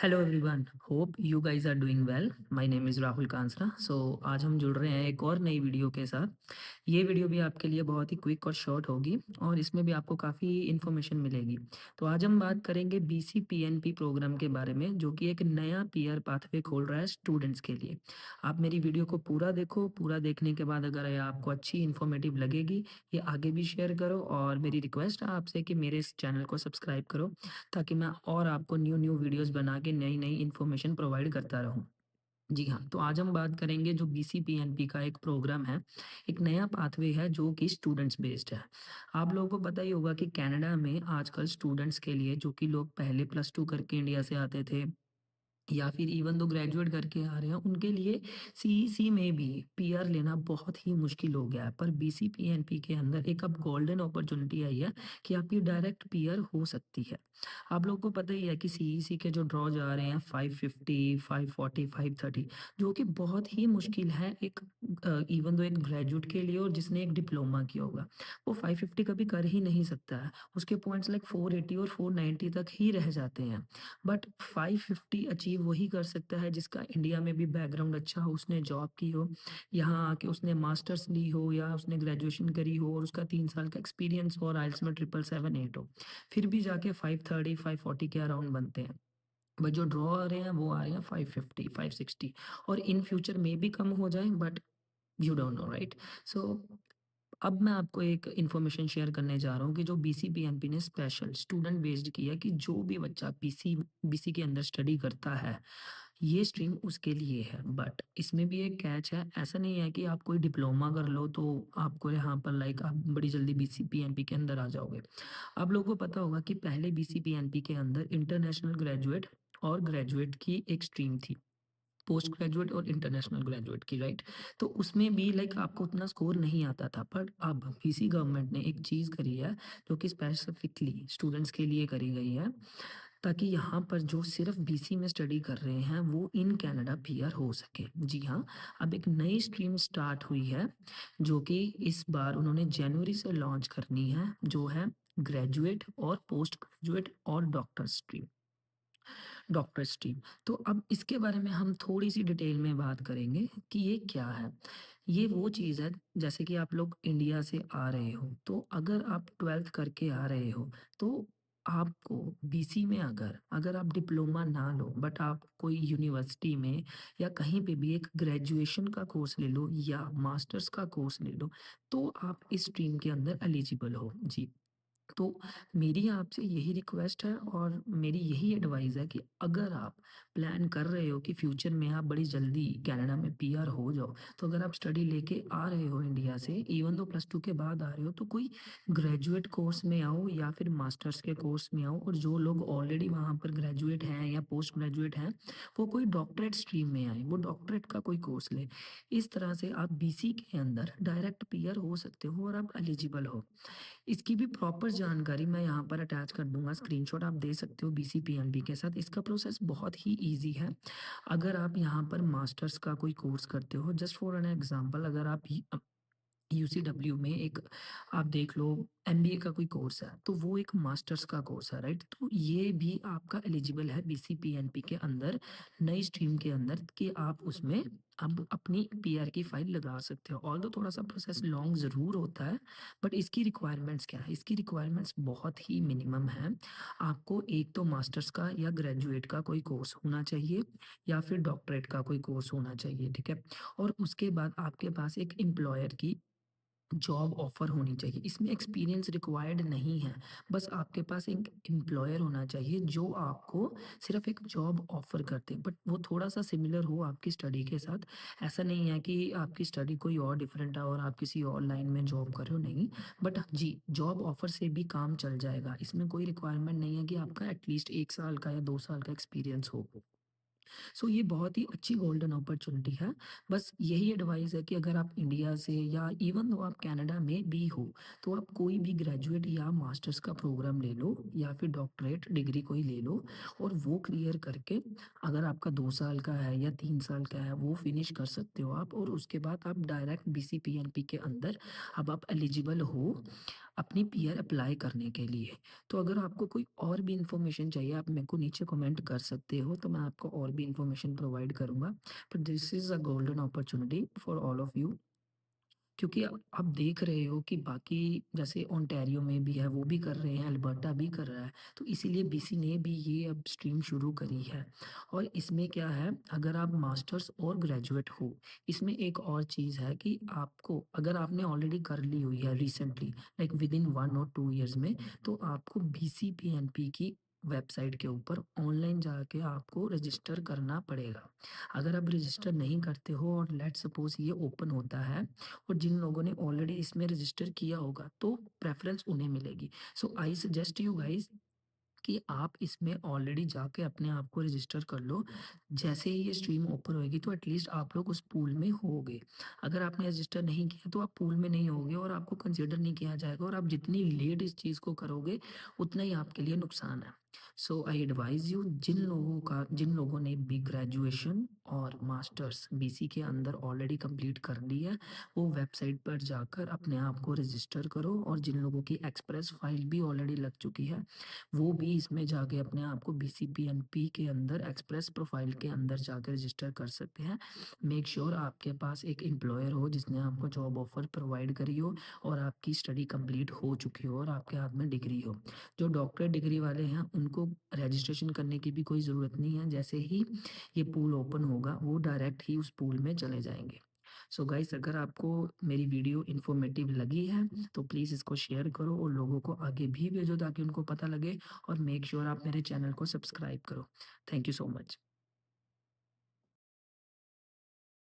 Hello everyone, hope you guys are doing well. My name is Rahul Kansara. आज हम जुड़ रहे हैं एक और नई वीडियो के साथ। ये वीडियो भी आपके लिए बहुत ही क्विक और शॉर्ट होगी और इसमें भी आपको काफ़ी इन्फॉर्मेशन मिलेगी। तो आज हम बात करेंगे बीसीपीएनपी प्रोग्राम के बारे में, जो कि एक नया पीआर पाथवे खोल रहा है स्टूडेंट्स के लिए। आप मेरी वीडियो को पूरा देखो, पूरा देखने के बाद अगर ये आपको अच्छी इन्फॉर्मेटिव लगेगी, ये आगे भी शेयर करो और मेरी रिक्वेस्ट है आपसे कि मेरे इस चैनल को सब्सक्राइब करो, ताकि मैं और आपको न्यू वीडियोज़ बना के नई-नई इन्फॉर्मेशन प्रोवाइड करता रहूँ। जी हाँ, तो आज हम बात करेंगे जो बीसीपीएनपी का एक प्रोग्राम है, एक नया पाथवे है जो कि स्टूडेंट्स बेस्ड है। आप लोगों को पता ही होगा कि कनाडा में आजकल स्टूडेंट्स के लिए, जो कि लोग पहले प्लस 2 करके इंडिया से आते थे या फिर इवन दो ग्रेजुएट करके आ रहे हैं, उनके लिए सीईसी में भी पीआर लेना बहुत ही मुश्किल हो गया है। पर बीसीपीएनपी के अंदर एक अब गोल्डन अपॉर्च्युनिटी आई है कि आपकी डायरेक्ट पीआर हो सकती है। आप लोगों को पता ही है कि सीईसी के जो ड्रॉ जा रहे हैं 550, 540, 530, जो कि बहुत ही मुश्किल है एक इवन दो एक ग्रेजुएट के लिए और जिसने एक डिप्लोमा किया होगा। वो 550 कभी कर ही नहीं सकता है। उसके पॉइंट्स लाइक 480 और 490 तक ही रह जाते हैं। बट 550 अचीव वही कर सकता है जिसका इंडिया में भी बैकग्राउंड अच्छा हो, उसने जॉब की हो, यहाँ आके उसने मास्टर्स ली हो या उसने ग्रेजुएशन करी हो और उसका 3 साल का एक्सपीरियंस हो और आइल्स में 777 8 हो। फिर भी जाके 530, 540 के अराउंड बनते हैं। बट जो ड्रॉ आ रहे हैं वो आ रहे हैं 550, 560 और इन फ्यूचर में भी कम हो जाए, but you don't know, right? So अब मैं आपको एक इन्फॉर्मेशन शेयर करने जा रहा हूँ कि जो बीसीपीएनपी ने स्पेशल स्टूडेंट बेस्ड किया कि जो भी बच्चा बीसी बीसी के अंदर स्टडी करता है, ये स्ट्रीम उसके लिए है। बट इसमें भी एक कैच है, ऐसा नहीं है कि आप कोई डिप्लोमा कर लो तो आपको यहाँ पर लाइक आप बड़ी जल्दी बीसीपीएनपी के अंदर आ जाओगे। आप लोगों को पता होगा कि पहले बीसीपीएनपी के अंदर इंटरनेशनल ग्रेजुएट और ग्रेजुएट की एक स्ट्रीम थी, पोस्ट ग्रेजुएट और इंटरनेशनल ग्रेजुएट की, राइट? तो उसमें भी लाइक आपको उतना स्कोर नहीं आता था। पर अब बीसी गवर्नमेंट ने एक चीज़ करी है जो कि स्पेसिफिकली स्टूडेंट्स के लिए करी गई है, ताकि यहाँ पर जो सिर्फ बीसी में स्टडी कर रहे हैं वो इन कनाडा पीआर हो सके। जी हाँ, अब एक नई स्ट्रीम स्टार्ट हुई है जो कि इस बार उन्होंने जनवरी से लॉन्च करनी है, जो है ग्रेजुएट और पोस्ट ग्रेजुएट और डॉक्टर स्ट्रीम। तो अब इसके बारे में हम थोड़ी-सी डिटेल में बात करेंगे कि ये क्या है? ये वो चीज़ है, जैसे कि आप लोग इंडिया से आ रहे हो, तो अगर आप 12th करके आ रहे हो, तो आपको बीसी में अगर अगर आप डिप्लोमा ना लो, बट आप कोई यूनिवर्सिटी में या कहीं पे भी एक ग्रेजुएशन का कोर्स ले लो या मास्टर्स का कोर्स ले लो, तो आप इस स्ट्रीम के अंदर एलिजिबल हो। जी। तो मेरी आपसे यही रिक्वेस्ट है और मेरी यही एडवाइस है कि अगर आप प्लान कर रहे हो कि फ्यूचर में आप बड़ी जल्दी कनाडा में पीआर हो जाओ, तो अगर आप स्टडी लेके आ रहे हो इंडिया से, इवन दो प्लस 2 के बाद आ रहे हो, तो कोई ग्रेजुएट कोर्स में आओ या फिर मास्टर्स के कोर्स में आओ। और जो लोग ऑलरेडी वहाँ पर ग्रेजुएट हैं या पोस्ट ग्रेजुएट हैं, वो कोई डॉक्टरेट स्ट्रीम में आए, वो डॉक्टरेट का कोई कोर्स लें। इस तरह से आप बीसी के अंदर डायरेक्ट पीआर हो सकते हो और आप एलिजिबल हो। इसकी भी प्रॉपर जानकारी मैं यहाँ पर अटैच कर दूँगा, स्क्रीनशॉट आप दे सकते हो बीसीपीएनबी के साथ। इसका प्रोसेस बहुत ही ईज़ी है। अगर आप यहाँ पर मास्टर्स का कोई कोर्स करते हो, जस्ट फॉर एन एग्ज़ाम्पल, अगर आप यूसीडब्ल्यू में एक आप देख लो एमबीए का कोई कोर्स है, तो वो एक मास्टर्स का कोर्स है, राइट? तो ये भी आपका एलिजिबल है बीसीपीएनपी के अंदर, नई स्ट्रीम के अंदर, कि आप उसमें अब अपनी पीआर की फाइल लगा सकते हो। ऑल्दो थोड़ा-सा प्रोसेस लॉन्ग ज़रूर होता है, बट इसकी रिक्वायरमेंट्स क्या है? इसकी रिक्वायरमेंट्स बहुत ही मिनिमम है। आपको एक तो मास्टर्स का या ग्रेजुएट का कोई कोर्स होना चाहिए या फिर डॉक्टरेट का कोई कोर्स होना चाहिए, ठीक है? और उसके बाद आपके पास एक एम्प्लॉयर की जॉब ऑफर होनी चाहिए। इसमें एक्सपीरियंस रिक्वायर्ड नहीं है, बस आपके पास एक एम्प्लॉयर होना चाहिए जो आपको सिर्फ़ एक जॉब ऑफर कर दे, बट वो थोड़ा-सा सिमिलर हो आपकी स्टडी के साथ। ऐसा नहीं है कि आपकी स्टडी कोई और डिफरेंट है और आप किसी और लाइन में जॉब कर रहे हो, नहीं। बट जी, जॉब ऑफर से भी काम चल जाएगा। इसमें कोई रिक्वायरमेंट नहीं है कि आपका एटलीस्ट 1 साल का या 2 साल का एक्सपीरियंस हो। सो ये बहुत ही अच्छी गोल्डन अपॉर्चुनिटी है। बस यही एडवाइस है कि अगर आप इंडिया से या इवन दो आप कनाडा में भी हो, तो आप कोई भी ग्रेजुएट या मास्टर्स का प्रोग्राम ले लो या फिर डॉक्टरेट डिग्री कोई ले लो और वो क्लियर करके, अगर आपका 2 साल का है या 3 साल का है, वो फिनिश कर सकते हो आप और उसके बाद आप डायरेक्ट बीसीपीएनपी के अंदर अब आप एलिजिबल हो अपनी पीआर अप्लाई करने के लिए। तो अगर आपको कोई और भी इन्फॉर्मेशन चाहिए, आप मेरे को नीचे कमेंट कर सकते हो, तो मैं आपको और भी इन्फॉर्मेशन प्रोवाइड करूँगा। But this is a golden opportunity for all of you. क्योंकि आप देख रहे हो कि बाकी जैसे ओंटारियो में भी है, वो भी कर रहे हैं, अल्बर्टा भी कर रहा है, तो इसीलिए बीसी ने भी ये अब स्ट्रीम शुरू करी है। और इसमें क्या है, अगर आप मास्टर्स और ग्रेजुएट हो, इसमें एक और चीज़ है कि आपको अगर आपने ऑलरेडी कर ली हुई है रिसेंटली, लाइक विदिन 1 और 2 ईयर्स में, तो आपको बीसीपीएनपी की वेबसाइट के ऊपर ऑनलाइन जाके आपको रजिस्टर करना पड़ेगा। अगर आप रजिस्टर नहीं करते हो और लेट्स सपोज़ ये ओपन होता है और जिन लोगों ने ऑलरेडी इसमें रजिस्टर किया होगा, तो प्रेफ़रेंस उन्हें मिलेगी। सो आई सजेस्ट यू गाइज़ कि आप इसमें ऑलरेडी जाके अपने आप को रजिस्टर कर लो। जैसे ही ये स्ट्रीम ओपन होएगी तो एटलीस्ट आप लोग उस पूल में होगे। अगर आपने रजिस्टर नहीं किया तो आप पूल में नहीं होगे और आपको कंसीडर नहीं किया जाएगा और आप जितनी लेट इस चीज़ को करोगे, उतना ही आपके लिए नुकसान है। सो आई एडवाइज़ यू, जिन लोगों ने भी ग्रेजुएशन और मास्टर्स बीसी के अंदर ऑलरेडी कंप्लीट कर ली है, वो वेबसाइट पर जाकर अपने आप को रजिस्टर करो और जिन लोगों की एक्सप्रेस फाइल भी ऑलरेडी लग चुकी है, वो भी इसमें जाके अपने आप को बीसीपीएनपी के अंदर एक्सप्रेस प्रोफाइल के अंदर जाकर रजिस्टर कर सकते हैं। मेक श्योर आपके पास एक एम्प्लॉयर हो जिसने आपको जॉब ऑफर प्रोवाइड करी हो और आपकी स्टडी कंप्लीट हो चुकी हो और आपके हाथ में डिग्री हो। जो डॉक्टरेट डिग्री वाले हैं उनको रजिस्ट्रेशन करने की भी कोई ज़रूरत नहीं है। जैसे ही ये पूल ओपन होगा वो डायरेक्ट ही उस पूल में चले जाएँगे। सो गाइस, अगर आपको मेरी वीडियो इन्फॉर्मेटिव लगी है तो प्लीज़ इसको शेयर करो और लोगों को आगे भी भेजो ताकि उनको पता लगे और मेक श्योर आप मेरे चैनल को सब्सक्राइब करो। Thank you so much.